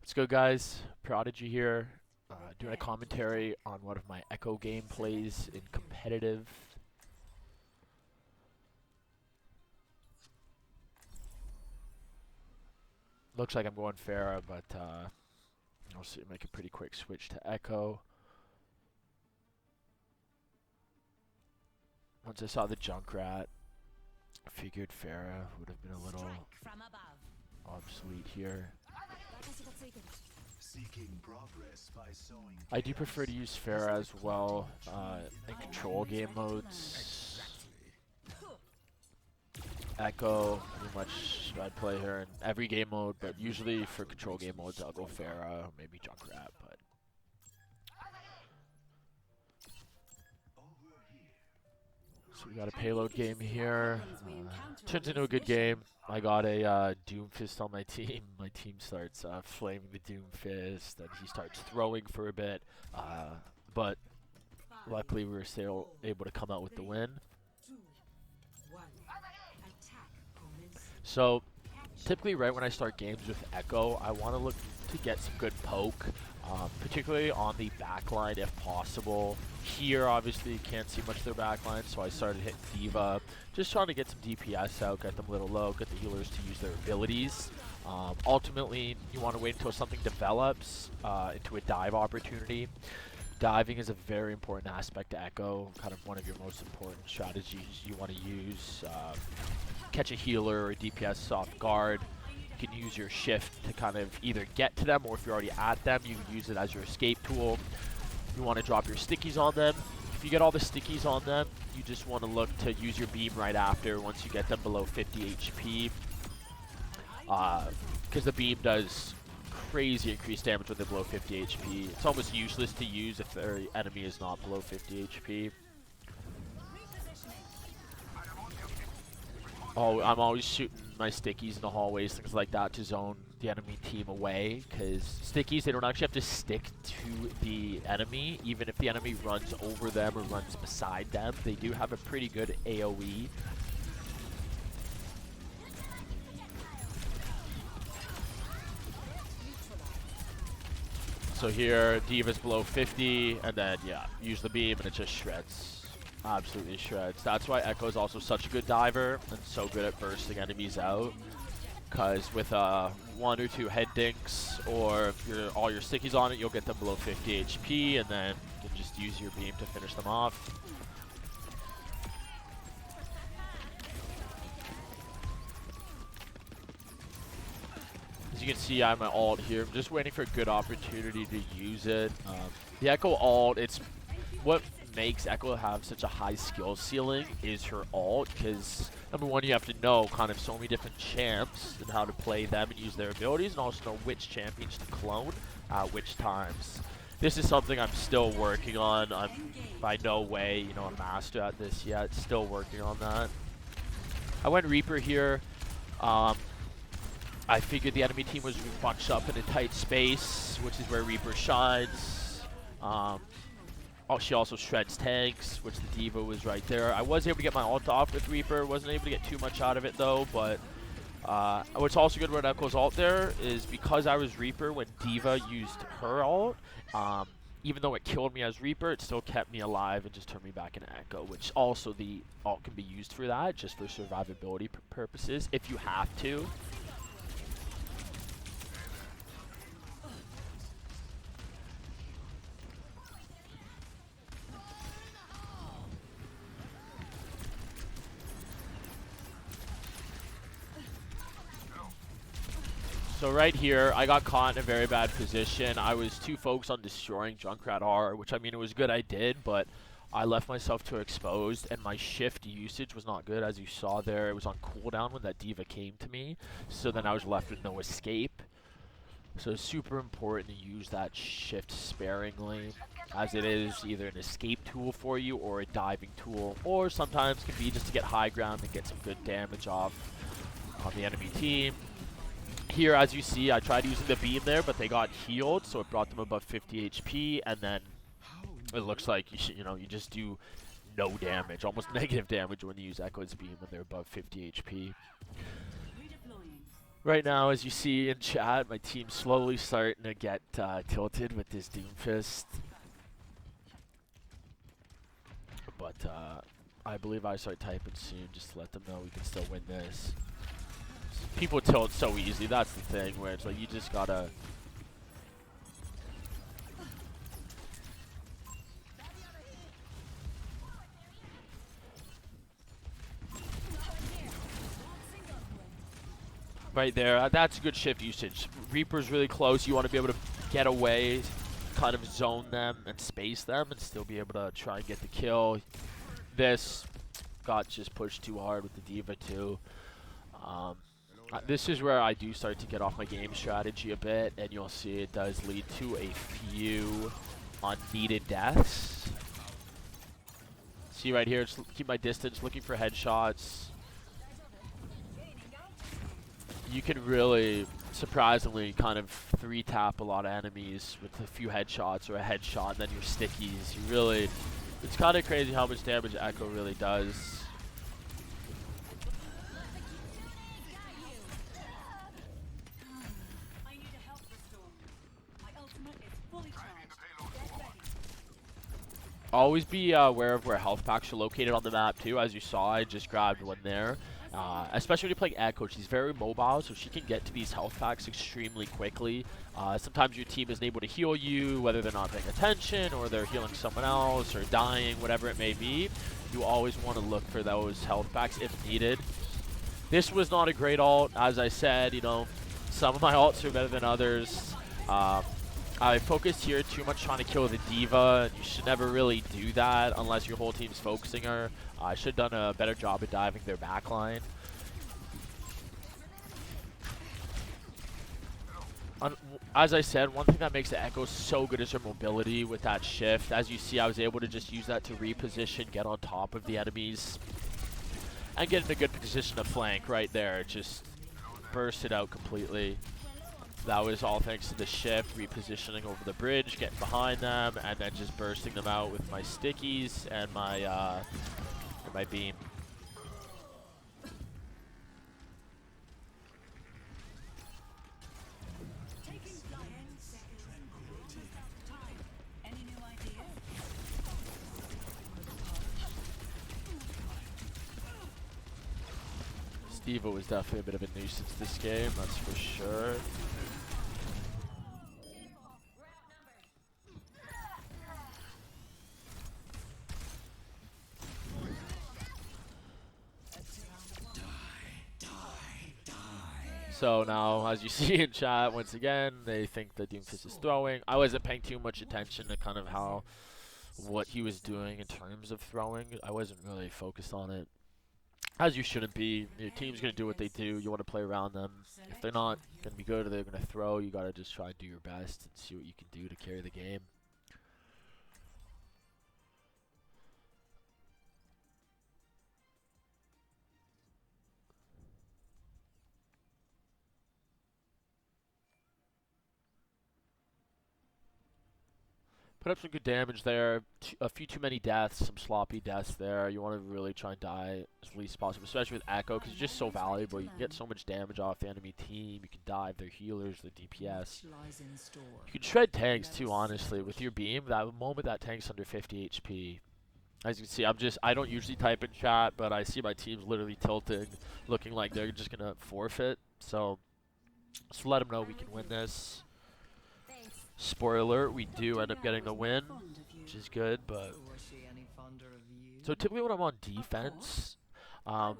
What's good, guys? Prodigy here, doing a commentary on one of my Echo gameplays in competitive. Looks like I'm going Pharah, but I'll see, make a pretty quick switch to Echo. Once I saw the Junkrat, I figured Pharah would have been a little obsolete here. I do prefer to use Pharah as well in control game modes. Echo, pretty much I play her in every game mode, but usually for control game modes I'll go Pharah, or maybe Junkrat, but so we got a payload game here. Turns into a good game. I got a Doomfist on my team. My team starts flaming the Doomfist, and he starts throwing for a bit. But luckily we were still able to come out with the win. So typically right when I start games with Echo, I want to look to get some good poke, particularly on the backline if possible. Here obviously you can't see much of their backline, so I started hitting D.Va, just trying to get some DPS out, get them a little low, get the healers to use their abilities. Ultimately you want to wait until something develops into a dive opportunity. Diving is a very important aspect to Echo, kind of one of your most important strategies you want to use. Catch a healer or a DPS off guard. You can use your shift to kind of either get to them, or if you're already at them, you can use it as your escape tool. You want to drop your stickies on them. If you get all the stickies on them, you just want to look to use your beam right after once you get them below 50 HP. Because the beam does crazy increased damage when they're below 50 HP. It's almost useless to use if their enemy is not below 50 HP. Oh, I'm always shooting my stickies in the hallways, things like that, to zone the enemy team away, because stickies, they don't actually have to stick to the enemy. Even if the enemy runs over them or runs beside them, they do have a pretty good AoE. So here, D.Va's below 50, and then, yeah, use the beam, and it just shreds. Absolutely shreds. That's why Echo is also such a good diver and so good at bursting enemies out. Because with 1 or 2 head dinks or all your stickies on it, you'll get them below 50 HP, and then you can just use your beam to finish them off. As you can see, I'm an ult here. I'm just waiting for a good opportunity to use it. The Echo ult, it's what makes Echo have such a high skill ceiling is her ult, because number one, you have to know kind of so many different champs and how to play them and use their abilities, and also know which champions to clone at which times. This is something I'm still working on. I'm by no way, a master at this yet. Still working on that. I went Reaper here. I figured the enemy team was bunched up in a tight space, which is where Reaper shines. Oh, she also shreds tanks, which the D.Va was right there. I was able to get my ult off with Reaper. Wasn't able to get too much out of it, though. But what's also good about Echo's ult there is because I was Reaper when D.Va used her ult, even though it killed me as Reaper, it still kept me alive and just turned me back into Echo, which also the ult can be used for that, just for survivability purposes, if you have to. So right here, I got caught in a very bad position. I was too focused on destroying Junkrat R, which, I mean, it was good I did, but I left myself too exposed, and my shift usage was not good, as you saw there. It was on cooldown when that D.Va came to me, so then I was left with no escape. So it's super important to use that shift sparingly, as it is either an escape tool for you or a diving tool, or sometimes can be just to get high ground and get some good damage off on the enemy team. Here, as you see, I tried using the beam there, but they got healed, so it brought them above 50 HP, and then it looks like you just do no damage, almost negative damage when you use Echo's beam when they're above 50 HP. Right now, as you see in chat, my team's slowly starting to get tilted with this Doomfist. But I believe I start typing soon just to let them know we can still win this. People tilt so easy, that's the thing, where it's like you just gotta... Right there, that's a good shift usage. Reaper's really close, you want to be able to get away, kind of zone them and space them and still be able to try and get the kill. This got just pushed too hard with the D.Va too. This is where I do start to get off my game strategy a bit, and you'll see it does lead to a few unneeded deaths. See right here, just keep my distance, looking for headshots. You can really, surprisingly, kind of 3-tap a lot of enemies with a few headshots or a headshot, and then your stickies. You really, it's kind of crazy how much damage Echo really does. Always be aware of where health packs are located on the map too. As you saw, I just grabbed one there. Especially when you're playing Echo, she's very mobile, so she can get to these health packs extremely quickly. Sometimes your team isn't able to heal you, whether they're not paying attention or they're healing someone else or dying, whatever it may be. You always want to look for those health packs if needed. This was not a great ult, as I said. You know, some of my ults are better than others. I focused here too much trying to kill the D.Va. You should never really do that unless your whole team's focusing her. I should have done a better job at diving their backline. As I said, one thing that makes the Echo so good is her mobility with that shift. As you see, I was able to just use that to reposition, get on top of the enemies, and get in a good position to flank right there. Just burst it out completely. That was all thanks to the shift, repositioning over the bridge, getting behind them, and then just bursting them out with my stickies and my beam. D.Va was definitely a bit of a nuisance this game, that's for sure. So now, as you see in chat, once again, they think the Doomfist is throwing. I wasn't paying too much attention to kind of what he was doing in terms of throwing. I wasn't really focused on it. As you shouldn't be. Your team's going to do what they do. You want to play around them. If they're not going to be good or they're going to throw, you got to just try and do your best and see what you can do to carry the game. Put up some good damage there. A few too many deaths, some sloppy deaths there. You want to really try and die as least as possible, especially with Echo, because it's just so valuable. You can get so much damage off the enemy team. You can dive their healers, their DPS. You can shred tanks too, honestly, with your beam. That moment that tank's under 50 HP. As you can see, I don't usually type in chat, but I see my team's literally tilting, looking like they're just going to forfeit. So, just let them know we can win this. Spoiler alert, we do end up getting the win, which is good, but... So typically when I'm on defense, as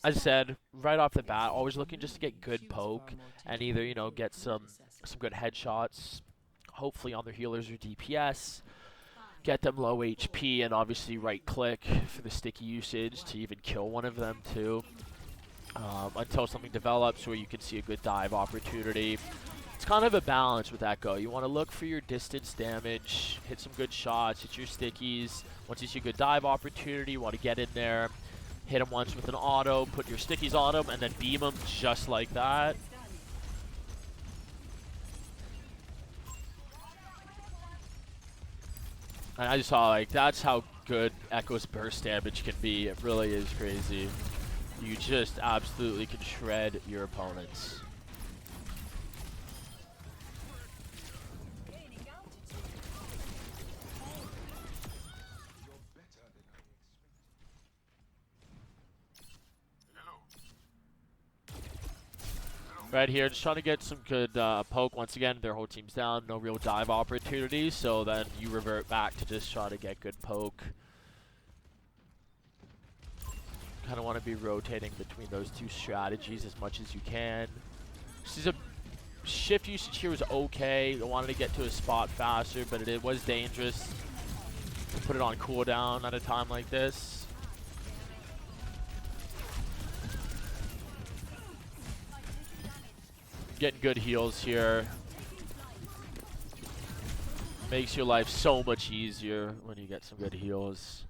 I said, right off the bat, always looking just to get good poke, and either, you know, get some good headshots, hopefully on their healers or DPS, get them low HP, and obviously right-click for the sticky usage to even kill one of them too, until something develops where you can see a good dive opportunity. It's kind of a balance with Echo. You want to look for your distance damage, hit some good shots, hit your stickies. Once you see a good dive opportunity, you want to get in there, hit them once with an auto, put your stickies on them, and then beam them just like that. And I just saw, like, that's how good Echo's burst damage can be. It really is crazy. You just absolutely can shred your opponents. Right here, just trying to get some good poke. Once again, their whole team's down. No real dive opportunities, so then you revert back to just try to get good poke. Kind of want to be rotating between those two strategies as much as you can. This is a shift usage here was okay. I wanted to get to a spot faster, but it was dangerous to put it on cooldown at a time like this. Getting good heals here makes your life so much easier when you get some good heals.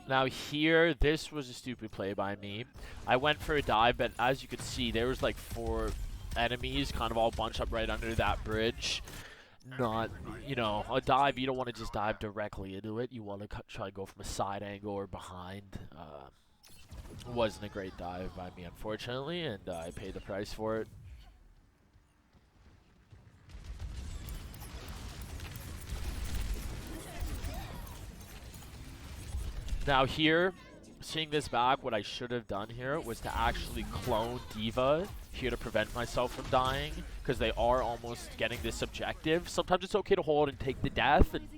Now here, this was a stupid play by me. I went for a dive, but as you could see, there was like 4 enemies kind of all bunched up right under that bridge. Not, you know, a dive, you don't want to just dive directly into it. You want to try to go from a side angle or behind. Wasn't a great dive by me, unfortunately, and I paid the price for it. Now here, seeing this back, what I should have done here was to actually clone D.Va here to prevent myself from dying, because they are almost getting this objective. Sometimes it's okay to hold and take the death and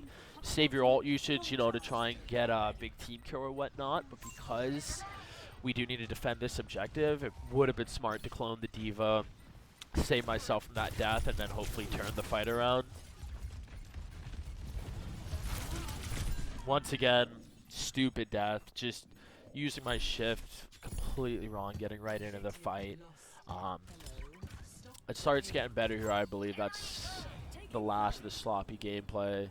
save your ult usage, you know, to try and get a big team kill or whatnot, but because we do need to defend this objective, it would have been smart to clone the D.Va, save myself from that death, and then hopefully turn the fight around. Once again, stupid death, just using my shift completely wrong, getting right into the fight. It starts getting better here, I believe. That's the last of the sloppy gameplay.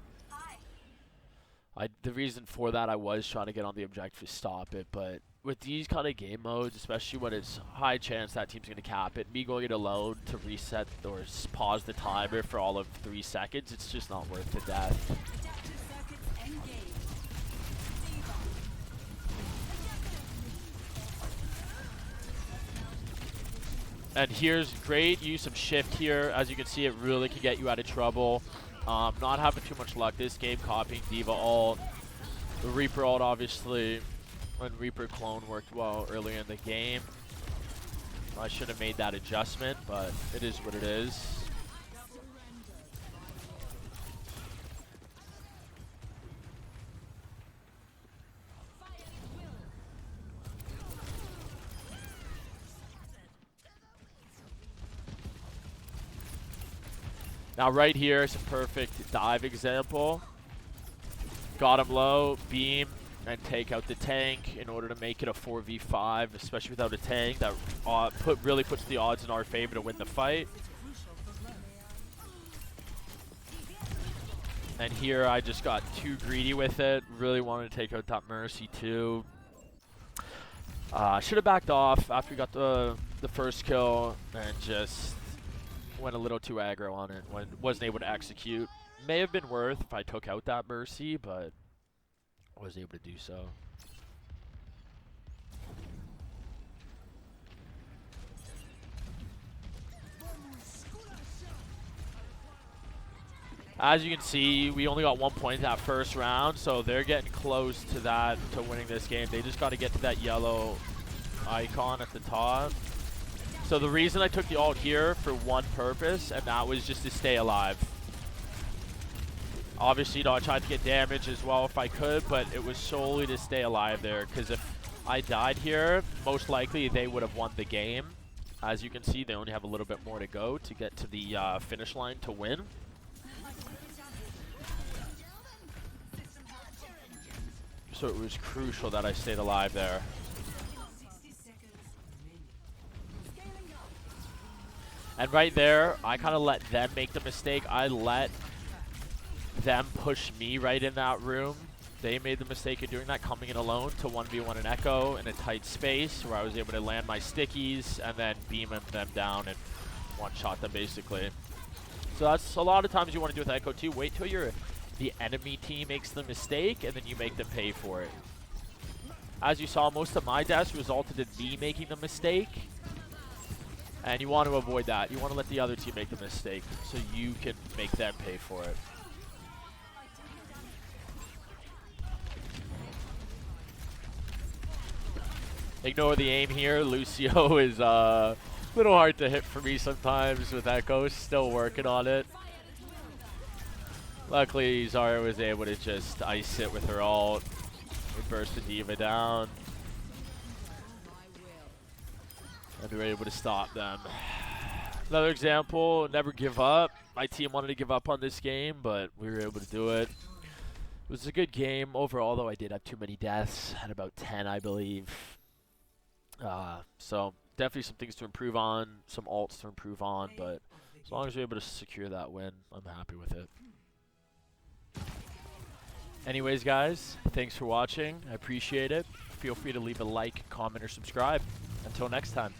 The reason for that, I was trying to get on the objective to stop it, but with these kind of game modes, especially when it's high chance that team's going to cap it, me going it alone to reset or pause the timer for all of 3 seconds, it's just not worth the death. And here's great use of shift here. As you can see, it really can get you out of trouble. Not having too much luck this game, copying D.Va ult. The Reaper ult, obviously, and Reaper clone worked well earlier in the game. I should have made that adjustment, but it is what it is. Now right here is a perfect dive example. Got him low, beam, and take out the tank in order to make it a 4v5, especially without a tank. That really puts the odds in our favor to win the fight. And here I just got too greedy with it. Really wanted to take out that Mercy too. Should have backed off after we got the first kill and just went a little too aggro on it when wasn't able to execute. May have been worth if I took out that Mercy, but I wasn't able to do so. As you can see, we only got 1 point that first round, so they're getting close to that, to winning this game. They just got to get to that yellow icon at the top. So the reason I took the ult here for one purpose, and that was just to stay alive. Obviously, you know, I tried to get damage as well if I could, but it was solely to stay alive there, because if I died here, most likely they would have won the game. As you can see, they only have a little bit more to go to get to the finish line to win. So it was crucial that I stayed alive there. And right there, I kind of let them make the mistake. I let them push me right in that room they made the mistake of doing that, coming in alone to 1v1 an Echo in a tight space where I was able to land my stickies and then beam them down and one-shot them basically. So that's a lot of times you want to do with Echo too. Wait till the enemy team makes the mistake and then you make them pay for it. As you saw, most of my deaths resulted in me making the mistake. And you want to avoid that. You want to let the other team make the mistake so you can make them pay for it. Ignore the aim here. Lucio is a little hard to hit for me sometimes with Echo. Still working on it. Luckily, Zarya was able to just ice it with her ult. We burst the D.Va down. And we were able to stop them. Another example, never give up. My team wanted to give up on this game, but we were able to do it. It was a good game. Overall, though, I did have too many deaths. Had about 10, I believe. So definitely some things to improve on, some ults to improve on, but as long as we're able to secure that win, I'm happy with it. Anyways, guys, thanks for watching. I appreciate it. Feel free to leave a like, comment, or subscribe. Until next time.